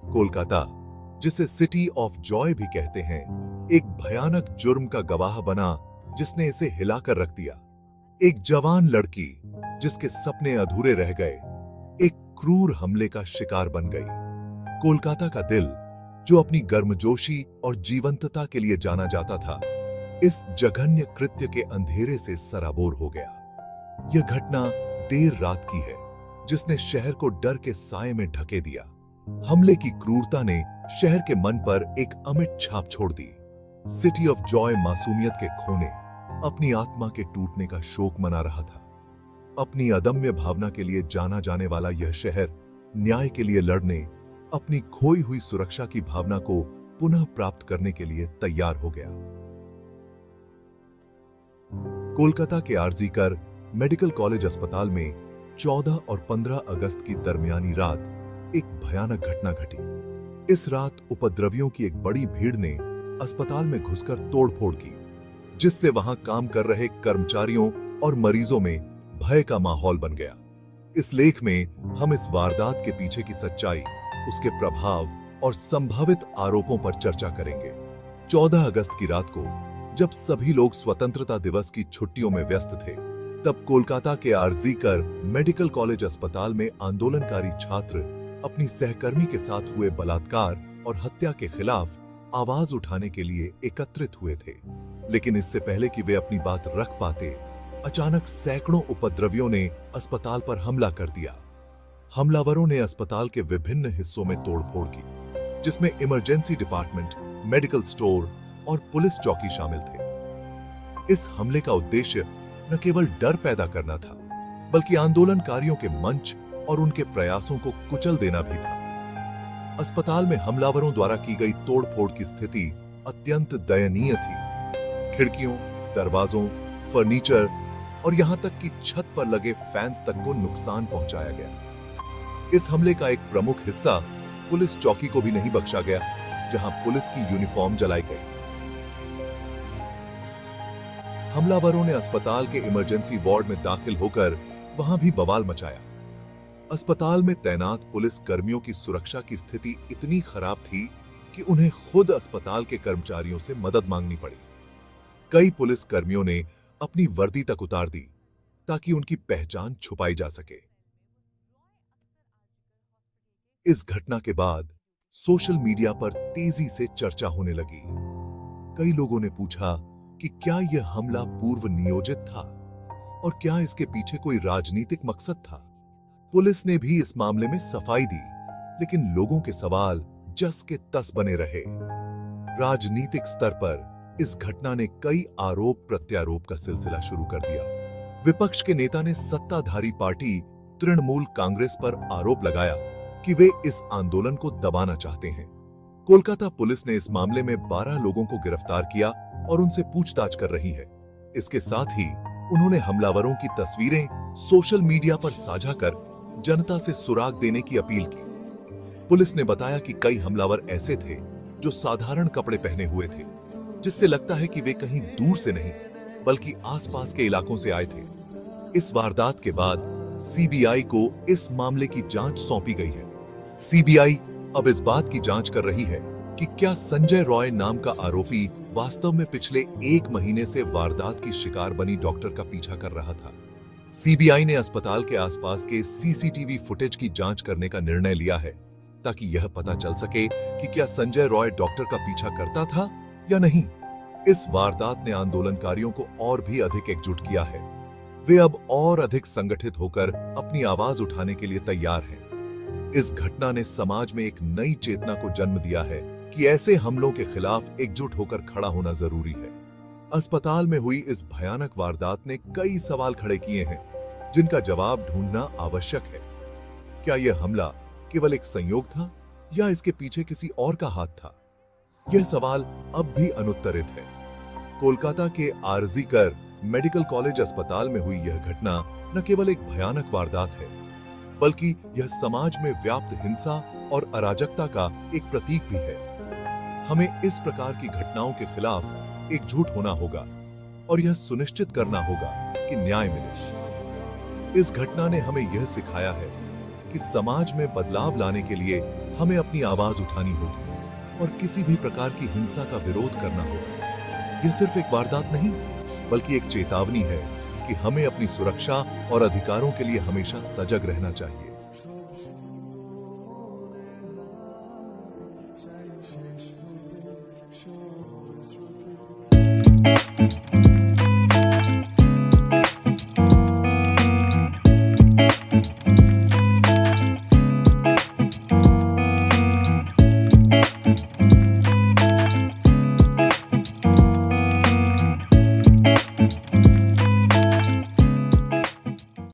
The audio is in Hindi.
कोलकाता, जिसे सिटी ऑफ जॉय भी कहते हैं, एक भयानक जुर्म का गवाह बना जिसने इसे हिलाकर रख दिया। एक जवान लड़की जिसके सपने अधूरे रह गए, एक क्रूर हमले का शिकार बन गई। कोलकाता का दिल, जो अपनी गर्मजोशी और जीवंतता के लिए जाना जाता था, इस जघन्य कृत्य के अंधेरे से सराबोर हो गया। यह घटना देर रात की है, जिसने शहर को डर के साए में ढके दिया। हमले की क्रूरता ने शहर के मन पर एक अमिट छाप छोड़ दी। सिटी ऑफ जॉय मासूमियत के खोने, अपनी आत्मा के टूटने का शोक मना रहा था। अपनी अदम्य भावना के लिए जाना जाने वाला यह शहर न्याय के लिए लड़ने, अपनी खोई हुई सुरक्षा की भावना को पुनः प्राप्त करने के लिए तैयार हो गया। कोलकाता के आरजीकर मेडिकल कॉलेज अस्पताल में 14 और 15 अगस्त की दरमियानी रात एक भयानक घटना घटी। इस रात उपद्रवियों की एक बड़ी भीड़ ने अस्पताल में घुसकर तोड़फोड़ की, जिससे वहां काम कर रहे कर्मचारियों और मरीजों में भय का माहौल बन गया। इस लेख में हम इस वारदात के पीछे की सच्चाई, उसके प्रभाव और संभावित आरोपों पर चर्चा करेंगे। 14 अगस्त की रात को, जब सभी लोग स्वतंत्रता दिवस की छुट्टियों में व्यस्त थे, तब कोलकाता के आरजीकर मेडिकल कॉलेज अस्पताल में आंदोलनकारी छात्र अपनी सहकर्मी के साथ हुए बलात्कार और हत्या के खिलाफ आवाज उठाने के लिए एकत्रित हुए थे। लेकिन इससे पहले कि वे अपनी बात रख पाते, अचानक सैकड़ों उपद्रवियों ने अस्पताल पर हमला कर दिया। हमलावरों ने अस्पताल के विभिन्न हिस्सों में तोड़फोड़ की, जिसमें इमरजेंसी डिपार्टमेंट, मेडिकल स्टोर और पुलिस चौकी शामिल थे। इस हमले का उद्देश्य न केवल डर पैदा करना था, बल्कि आंदोलनकारियों के मंच और उनके प्रयासों को कुचल देना भी था। अस्पताल में हमलावरों द्वारा की गई तोड़फोड़ की स्थिति अत्यंत दयनीय थी। खिड़कियों, दरवाजों, फर्नीचर और यहां तक कि छत पर लगे फैंस तक को नुकसान पहुंचाया गया। इस हमले का एक प्रमुख हिस्सा पुलिस चौकी को भी नहीं बख्शा गया, जहां पुलिस की यूनिफॉर्म जलाई गई। हमलावरों ने अस्पताल के इमरजेंसी वार्ड में दाखिल होकर वहां भी बवाल मचाया। अस्पताल में तैनात पुलिस कर्मियों की सुरक्षा की स्थिति इतनी खराब थी कि उन्हें खुद अस्पताल के कर्मचारियों से मदद मांगनी पड़ी। कई पुलिस कर्मियों ने अपनी वर्दी तक उतार दी ताकि उनकी पहचान छुपाई जा सके। इस घटना के बाद सोशल मीडिया पर तेजी से चर्चा होने लगी। कई लोगों ने पूछा कि क्या यह हमला पूर्व नियोजित था और क्या इसके पीछे कोई राजनीतिक मकसद था। पुलिस ने भी इस मामले में सफाई दी, लेकिन लोगों के सवाल जस के तस बने रहे। राजनीतिक स्तर पर इस घटना ने कई आरोप प्रत्यारोप का सिलसिला शुरू कर दिया। विपक्ष के नेता ने सत्ताधारी पार्टी तृणमूल कांग्रेस पर आरोप लगाया कि वे इस आंदोलन को दबाना चाहते हैं। कोलकाता पुलिस ने इस मामले में 12 लोगों को गिरफ्तार किया और उनसे पूछताछ कर रही है। इसके साथ ही उन्होंने हमलावरों की तस्वीरें सोशल मीडिया पर साझा कर जनता से सुराग देने की अपील की। पुलिस ने बताया कि कई हमलावर ऐसे थे जो साधारण कपड़े पहने हुए थे, जिससे लगता है कि वे कहीं दूर से नहीं बल्कि आसपास के इलाकों से आए थे। इस वारदात के बाद सीबीआई को इस मामले की जांच सौंपी गई है। सीबीआई अब इस बात की जांच कर रही है कि क्या संजय रॉय नाम का आरोपी वास्तव में पिछले 1 महीने से वारदात की शिकार बनी डॉक्टर का पीछा कर रहा था। सीबीआई ने अस्पताल के आसपास के सीसीटीवी फुटेज की जांच करने का निर्णय लिया है, ताकि यह पता चल सके कि क्या संजय रॉय डॉक्टर का पीछा करता था या नहीं। इस वारदात ने आंदोलनकारियों को और भी अधिक एकजुट किया है। वे अब और अधिक संगठित होकर अपनी आवाज उठाने के लिए तैयार हैं। इस घटना ने समाज में एक नई चेतना को जन्म दिया है कि ऐसे हमलों के खिलाफ एकजुट होकर खड़ा होना जरूरी है। अस्पताल में हुई इस भयानक वारदात ने कई सवाल खड़े किए हैं, जिनका जवाब ढूंढना आवश्यक है। क्या यह हमला केवल एक संयोग था या इसके पीछे किसी और का हाथ था? यह सवाल अब भी अनुत्तरित है। कोलकाता के आरजीकर मेडिकल कॉलेज अस्पताल में हुई यह घटना न केवल एक भयानक वारदात है, बल्कि यह समाज में व्याप्त हिंसा और अराजकता का एक प्रतीक भी है। हमें इस प्रकार की घटनाओं के खिलाफ एकजुट होना होगा और यह सुनिश्चित करना होगा कि न्याय मिले। इस घटना ने हमें यह सिखाया है कि समाज में बदलाव लाने के लिए हमें अपनी आवाज उठानी होगी और किसी भी प्रकार की हिंसा का विरोध करना होगा। यह सिर्फ एक वारदात नहीं, बल्कि एक चेतावनी है कि हमें अपनी सुरक्षा और अधिकारों के लिए हमेशा सजग रहना चाहिए।